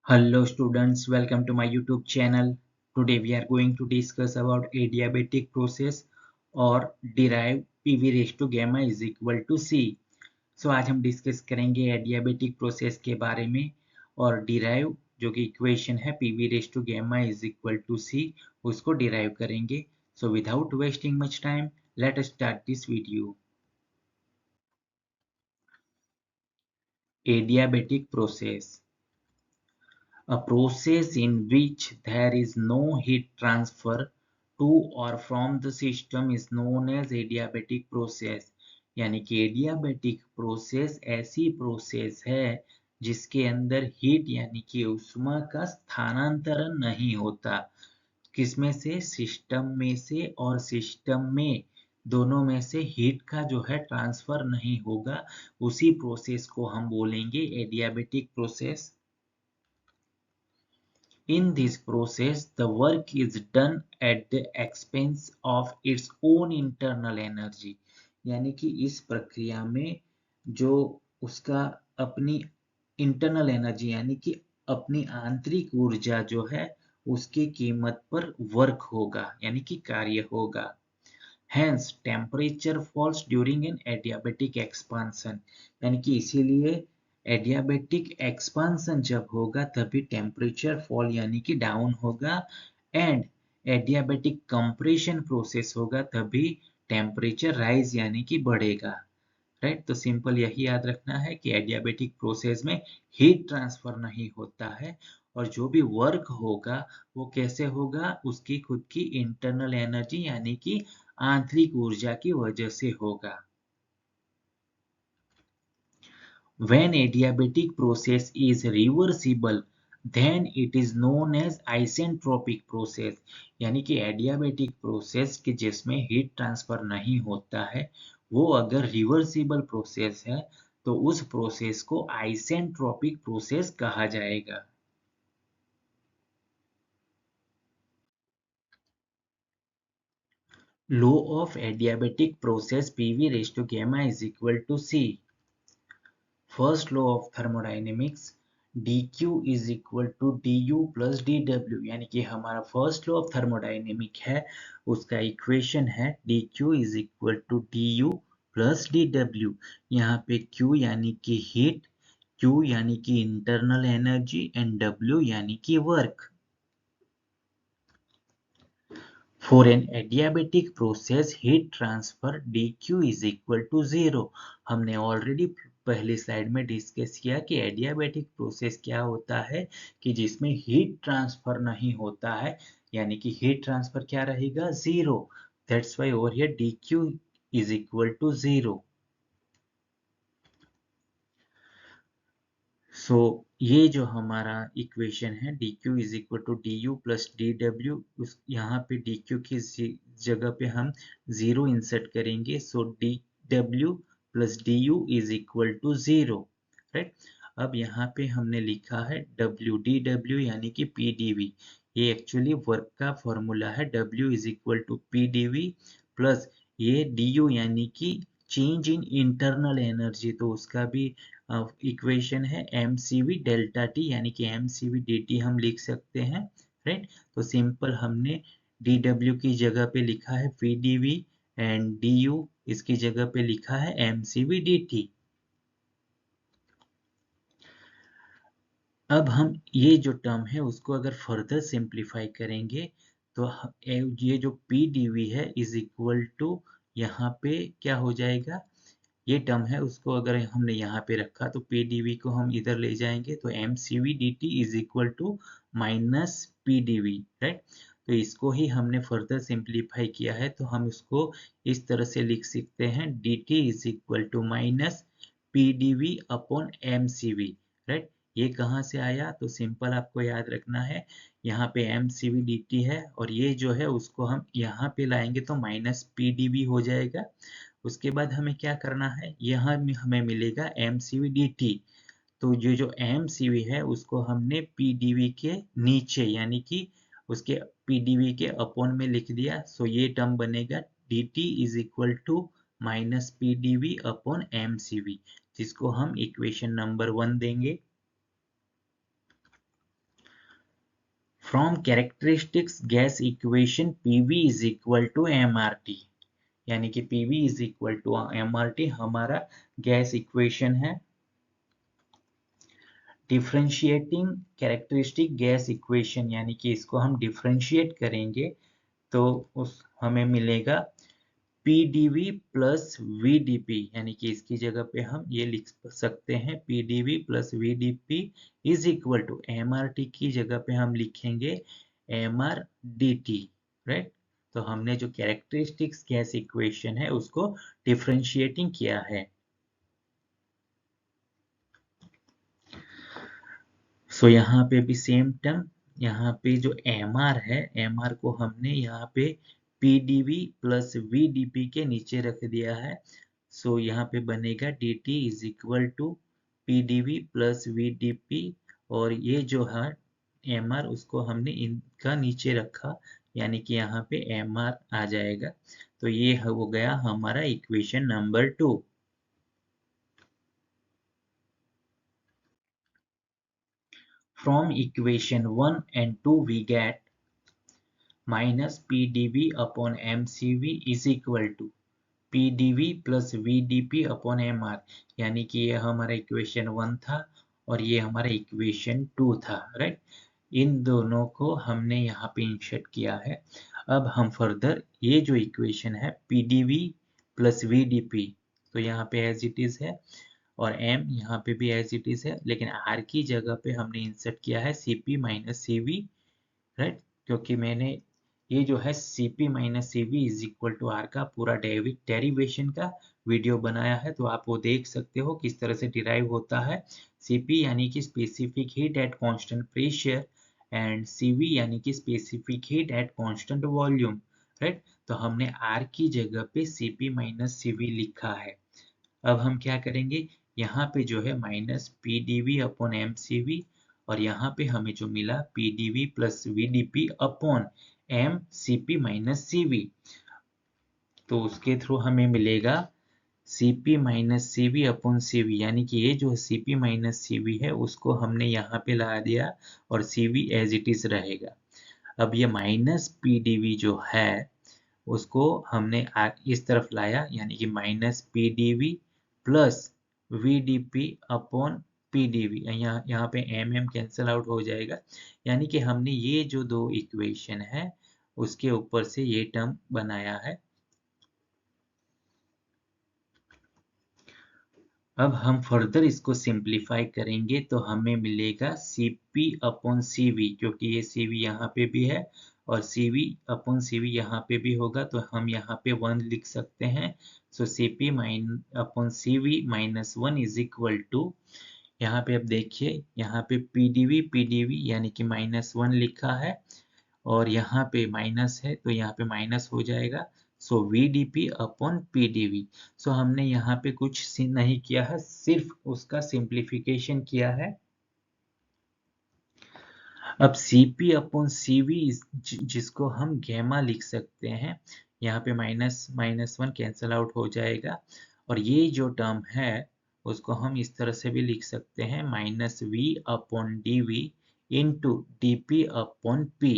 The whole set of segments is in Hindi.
Hello students, welcome to my YouTube channel. Today we are going to discuss about adiabatic process or derive PV raised to gamma is equal to C. So आज हम डिस्कस करेंगे adiabatic process के बारे में और derive जो कि इक्वेशन है PV raised to gamma is equal to C उसको derive करेंगे. So without wasting much time, let us start this video. Adiabatic process. A process in which there is no heat transfer to or from the system is known as adiabatic process. यानी कि एडियाबेटिक प्रोसेस ऐसी प्रोसेस है जिसके अंदर हीट यानी कि उष्मा का स्थानांतरण नहीं होता. किसमें से? सिस्टम में से, और सिस्टम में दोनों में से हीट का जो है ट्रांसफर नहीं होगा. उसी प्रोसेस को हम बोलेंगे adiabatic process. In this process, the work is done at the expense of its own internal energy. यानी कि इस प्रक्रिया में जो उसका अपनी इंटरनल एनर्जी यानी कि अपनी आंतरिक ऊर्जा जो है उसकी कीमत पर वर्क होगा यानी कि कार्य होगा. Hence, temperature falls during an adiabatic expansion. यानी कि इसीलिए एडियाबेटिक एक्सपांसन जब होगा तभी टेम्परेचर फॉल यानी कि डाउन होगा, एंड एडियाबेटिक कंप्रेशन प्रोसेस होगा तभी टेम्परेचर राइज यानी कि बढ़ेगा. राइट, तो सिंपल यही याद रखना है कि एडियाबेटिक प्रोसेस में हीट ट्रांसफर नहीं होता है और जो भी वर्क होगा वो कैसे होगा? उसकी खुद की इंटरनल एनर्जी यानी कि आंतरिक ऊर्जा की वजह से होगा. When adiabatic process is reversible, then it is known as isentropic process. यानी कि एडियाबेटिक प्रोसेस के जिसमें हीट ट्रांसफर नहीं होता है वो अगर रिवर्सिबल प्रोसेस है तो उस प्रोसेस को आइसेंट्रोपिक प्रोसेस कहा जाएगा. Law of adiabatic process PV raised to gamma is equal to C. First law of thermodynamics dq is equal to du plus dw. यानी कि हमारा फर्स्ट लॉ ऑफ थर्मोडायनेमिक है उसका इक्वेशन है dq is equal to du plus dw. यहाँ पे q यानी कि हीट, q यानी कि इंटरनल एनर्जी एंड w यानी कि work. For an adiabatic process, heat transfer dq is equal to 0. हमने ऑलरेडी पहली स्लाइड में डिस्कस किया कि एडियाबेटिक प्रोसेस क्या होता है कि जिसमें हीट ट्रांसफर नहीं होता है यानी कि हीट ट्रांसफर क्या रहेगा? 0. That's why over here dq is equal to 0. So ये जो हमारा इक्वेशन है dq is equal to du plus dw, उस यहाँ पे dq की जगह पे हम 0 इंसर्ट करेंगे. So dw plus du is equal to 0. Right, अब यहाँ पे हमने लिखा है dw यानी कि pdv. ये एक्चुअली वर्क का फॉर्मूला है. w is equal to pdv plus ये du यानी कि चेंज इन इंटरनल एनर्जी, तो उसका भी इक्वेशन है mcv डेल्टा टी यानी कि mcv dt हम लिख सकते हैं. राइट, तो सिंपल हमने dw की जगह पे लिखा है pdv एंड du इसकी जगह पे लिखा है mcv dt. अब हम ये जो टर्म है उसको अगर फर्दर सिंप्लीफाई करेंगे तो ये जो pdv है इज इक्वल टू यहाँ पे क्या हो जाएगा? ये टर्म है उसको अगर हमने यहाँ पे रखा तो pdv को हम इधर ले जाएंगे तो mcv dt is equal to minus pdv. Right, तो इसको ही हमने फर्दर सिंप्लीफाई किया है तो हम इसको इस तरह से लिख सकते हैं dt is equal to minus pdv upon mcv. Right, ये कहाँ से आया? तो सिंपल आपको याद रखना है यहाँ पे mcv dt है और ये जो है उसको हम यहाँ पे लाएंगे तो माइनस pdv हो जाएगा. उसके बाद हमें क्या करना है? यहाँ हमें मिलेगा mcv dt. तो ये जो mcv है उसको हमने pdv के नीचे यानी कि उसके pdv के अपॉन में लिख दिया. सो ये टर्म बनेगा dt is equal to minus pdv upon mcv, जिसको हम इक्वेशन नंबर 1 देंगे. From characteristics gas equation PV is equal to MRT, यानी कि PV is equal to MRT हमारा गैस इक्वेशन है। डिफरेंशिएटिंग कैरेक्टरिस्टिक गैस इक्वेशन, यानी कि इसको हम डिफरेंशिएट करेंगे तो उस हमें मिलेगा PdV प्लस VdP, यानी कि इसकी जगह पे हम ये लिख सकते हैं PdV plus VdP is equal to MRT की जगह पे हम लिखेंगे MRDT, राइट। तो हमने जो कैरेक्टरिस्टिक्स गैस इक्वेशन है उसको डिफरेंशिएटिंग किया है। सो यहाँ पे भी सेम टर्म, यहाँ पे जो MR है, MR को हमने यहाँ पे PdV प्लस VdP के नीचे रख दिया है। सो यहाँ पे बनेगा dt is equal to PdV plus VdP, और ये जो है MR उसको हमने इनका नीचे रखा, यानी कि यहाँ पे MR आ जाएगा। तो ये हो गया हमारा equation number 2। From equation 1 and 2 we get minus PdV upon MCV is equal to PdV plus VdP upon MR, यानी कि ये हमारा इक्वेशन 1 था और ये हमारा इक्वेशन 2 था, राइट। इन दोनों को हमने यहाँ पे इंसर्ट किया है। अब हम फर्दर ये जो इक्वेशन है PdV प्लस VdP, तो यहाँ पे एज इट इज है, और M यहाँ पे भी एज इट इज है, लेकिन R की जगह पे हमने इंसर्ट किया है Cp माइनस CV, राइट। क्योंकि मैंने ये जो है Cp minus CV is equal to R का पूरा डेरिवेशन का वीडियो बनाया है, तो आप वो देख सकते हो किस तरह से डिराइव होता है। Cp यानी कि specific heat at constant pressure and CV यानी कि specific heat at constant volume, right. तो हमने R की जगह पे Cp माइनस CV लिखा है। अब हम क्या करेंगे, यहाँ पे जो है माइनस PdV अपॉन MCV, और यहाँ पे हमें जो मिला PdV plus VdP upon MCP minus CV, तो उसके थ्रू हमें मिलेगा Cp minus CV upon CV, यानी कि ये जो Cp माइनस CV है उसको हमने यहाँ पे ला दिया और CV एज इट इज रहेगा। अब ये माइनस PdV जो है उसको हमने इस तरफ लाया, यानी कि minus PdV plus VdP upon PdV, यहाँ पे MM कैंसिल आउट हो जाएगा, यानी कि हमने ये जो दो इक्वेशन है उसके ऊपर से ये टर्म बनाया है। अब हम फर्दर इसको सिंप्लीफाई करेंगे तो हमें मिलेगा Cp अपॉन CV, क्योंकि ये CV यहाँ पे भी है और CV अपॉन CV यहाँ पे भी होगा, तो हम यहाँ पे 1 लिख सकते हैं। So Cp upon CV minus 1 is equal to, यहाँ पे अब देखिए यहाँ पे PdV यानी कि माइनस 1 लिखा है और यहाँ पे माइनस है तो यहाँ पे माइनस हो जाएगा। सो VdP अपॉन PdV। सो हमने यहाँ पे कुछ नहीं किया है, सिर्फ उसका सिंप्लीफिकेशन किया है। अब Cp अपॉन CV जिसको हम गैमा लिख सकते हैं, यहाँ पे माइनस माइनस 1 कैंसिल आउट हो जाएगा, और ये जो टर्म है उसको हम इस तरह से भी लिख सकते हैं minus V upon DV into DP upon P।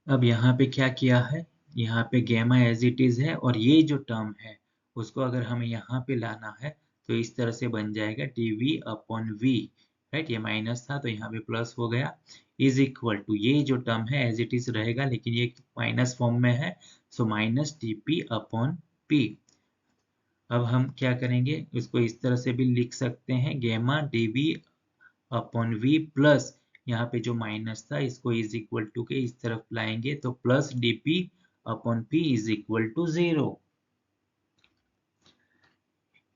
अब यहाँ पे क्या किया है, यहाँ पे गैमा एज इट इज है, और ये जो टर्म है उसको अगर हमें यहाँ पे लाना है तो इस तरह से बन जाएगा dv अपॉन v, राइट। ये माइनस था तो यहाँ पे प्लस हो गया, इज इक्वल टू ये जो टर्म है एज इट इज रहेगा लेकिन ये माइनस फॉर्म में है, so minus dp upon p। अब हम क्या करेंगे, इसको इस तरह से भी लिख सकते हैं gamma dv upon v plus यहाँ पे जो माइनस था इसको इज इक्वल टू के इस तरफ लाएंगे तो plus dp upon p is equal to 0।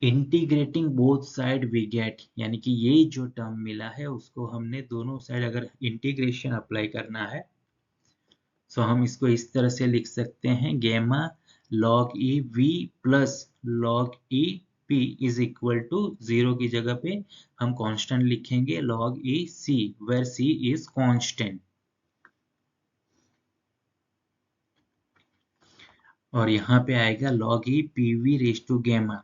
Integrating both side we get, यानी कि ये जो टर्म मिला है उसको हमने दोनों साइड अगर इंटीग्रेशन अप्लाई करना है तो हम इसको इस तरह से लिख सकते हैं gamma log e v plus log e p is equal to 0 की जगह पे हम कांस्टेंट लिखेंगे log e c, where c is constant. और यहाँ पे आएगा log e pv raise to gamma,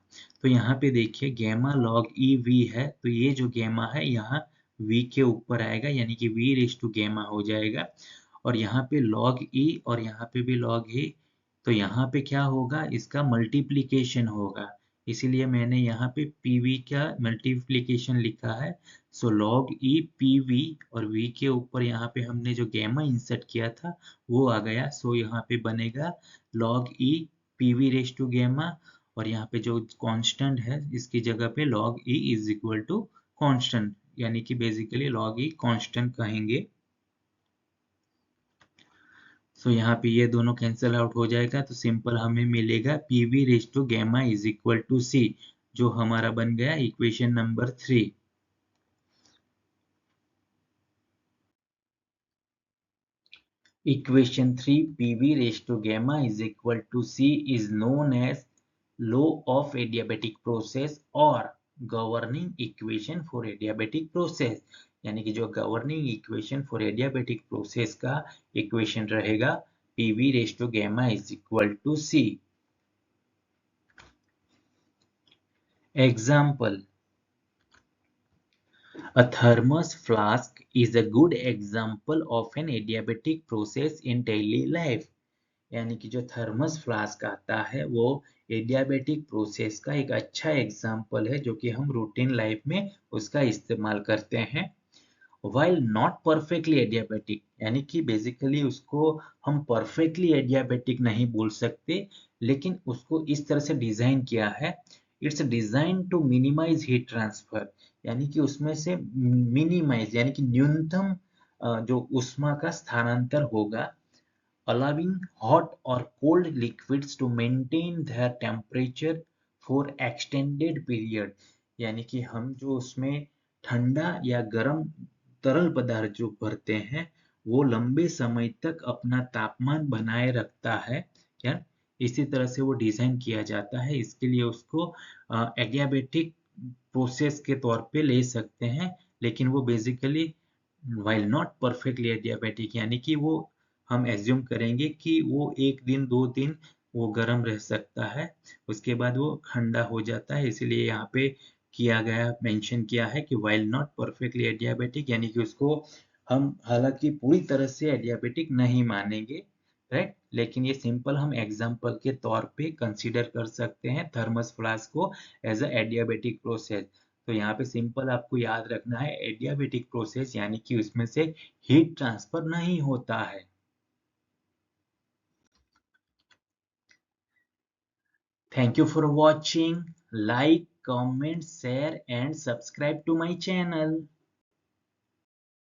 तो यहाँ पे देखिए गैमा log e v है तो ये जो गैमा है यहाँ v के ऊपर आएगा, यानी कि v रेज टू गैमा हो जाएगा। और यहाँ पे log e और यहाँ पे भी log e, तो यहाँ पे क्या होगा, इसका मल्टीप्लीकेशन होगा, इसीलिए मैंने यहाँ पे pv का मल्टीप्लीकेशन लिखा है। सो log e pv, और v के ऊपर यहाँ पे हमने जो गैमा इंसर्ट किया था वो आ गया। सो यहाँ पे बनेगा log e pv raise to gamma, और यहाँ पे जो कांस्टेंट है इसकी जगह पे log e is equal to constant, यानी कि बेसिकली log e कांस्टेंट कहेंगे। सो यहाँ पे ये दोनों कैंसिल आउट हो जाएगा, तो सिंपल हमें मिलेगा pv raise to gamma is equal to c, जो हमारा बन गया equation number 3। Equation 3 PV raised to gamma is equal to C is known as law of adiabatic process or governing equation for adiabatic process, यानी कि जो governing equation for adiabatic process का equation रहेगा PV raised to gamma is equal to C. Example: a thermos flask is a good example of an adiabatic process in daily life. यानी कि जो थर्मस फ्लास्क आता है वो एडियाबेटिक प्रोसेस का एक अच्छा एग्जाम्पल है, जो कि हम रूटीन लाइफ में उसका इस्तेमाल करते हैं। वाइल नॉट परफेक्टली एडियाबेटिक, यानी कि बेसिकली उसको हम परफेक्टली एडियाबेटिक नहीं बोल सकते, लेकिन उसको इस तरह से डिजाइन किया है, it's design to minimize heat transfer, यानी कि उसमें से मिनिमाइज यानी कि न्यूनतम जो ऊष्मा का स्थानांतर होगा, allowing hot or cold liquids to maintain their temperature for extended period, यानी कि हम जो उसमें ठंडा या गर्म तरल पदार्थ जो भरते हैं वो लंबे समय तक अपना तापमान बनाए रखता है। क्या इसी तरह से वो डिजाइन किया जाता है, इसके लिए उसको एडियाबेटिक प्रोसेस के तौर पे ले सकते हैं, लेकिन वो basically while not perfectly adiabatic, यानी कि वो हम एज्यूम करेंगे कि वो एक दिन दो दिन वो गर्म रह सकता है, उसके बाद वो ठंडा हो जाता है, इसीलिए यहाँ पे किया गया मेंशन किया है कि वाइल नॉट परफेक्टली एडियाबेटिक, यानी कि उसको हम हालांकि पूरी तरह से एडियाबेटिक नहीं मानेंगे, राइट, लेकिन ये सिंपल हम एग्जांपल के तौर पे कंसीडर कर सकते हैं थर्मस फ्लास्क को एज अ एडियाबेटिक प्रोसेस। तो यहाँ पे सिंपल आपको याद रखना है एडियाबेटिक प्रोसेस यानी कि उसमें से हीट ट्रांसफर नहीं होता है। Thank you for watching. Like, comment, share and subscribe to my channel.